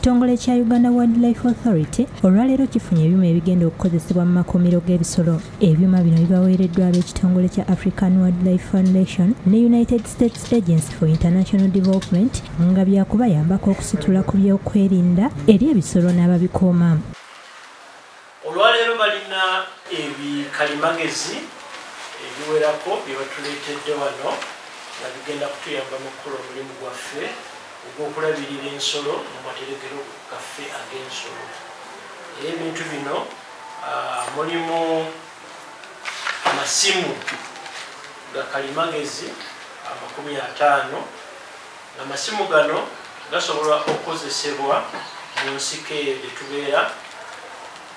ekitongole kya Uganda Wildlife Authority olwaleero kifunye ebyuma ebigenda okukozesebwa mu makuumiro g'ebisolo. Ebyuma bino bibaweereddwa ab'ekitongole kya African Wildlife Foundation ne United States Agency for International Development nga byakubayambako okusitula ku byokwerinda eri ebisolo n'ababikuuma. Olwaleero balina ebikalimagezi ebiwerako bye batuleetedde wano nga bigenda kutuyamba mu kukola omulimu gwaffe ogw'okulabirira ensolo mu materekero gaffe ag'ensolo. Ebintu bino mulimu amasimu ga kalimagezi 50. Amasimu gano gasobola okukozesebwa mu nsiko eyo gye tubeera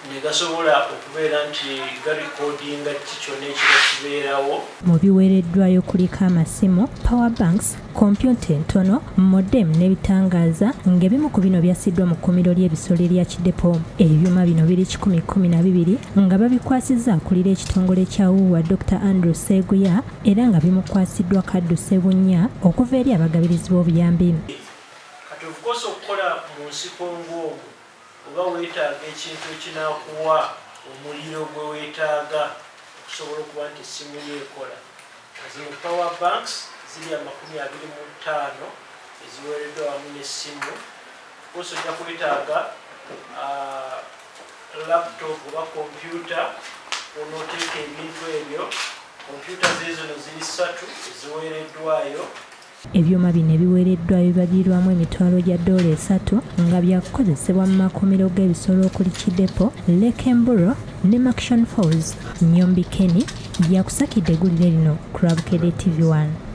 ne gasobola okubeera nti garikodinga kiki kyonna ekiba kibeerawo. Mu biweereddwayo kuliko amasimu, power banks, kompyuta entono, modem n'ebitangaaza ng'ebimu ku bino byasiddwa mu kkuumiro ly'ebisolo erya Kidepo. Ebyuma bino biri 112 nga babikwasizza akulira ekitongole kya UWA Dr. Andrew Seguya era nga bimukwasiddwa Kaddu Sebunya okuva eri abagabirizi b'obuyambi. Kati ofukosa okukola mu nsiko ng'omwo oba weetaaga ekintu ekinaakuwa omuliro gwe weetaaga okusobola okuba nti essimu yeekola. Zino power banks ziri 25 eziweereddwa wamu n'essimu. Ofukosa ojja kwetaaga laptop oba kompyuta onooteeka ebintu ebyo. Kompyuta zeezono ziri 3 eziweereddwayo. Ebyuma bino ebiweereddwayo bibagirwamu emitwalo gya $3 nga byakukozesebwa mu makuumiro g'ebisolo okuli Kidepo, Lake Mburo ne Maction Falls. Nyombi Kenny byakusakidde eggulire lino ku Bukedde TV1.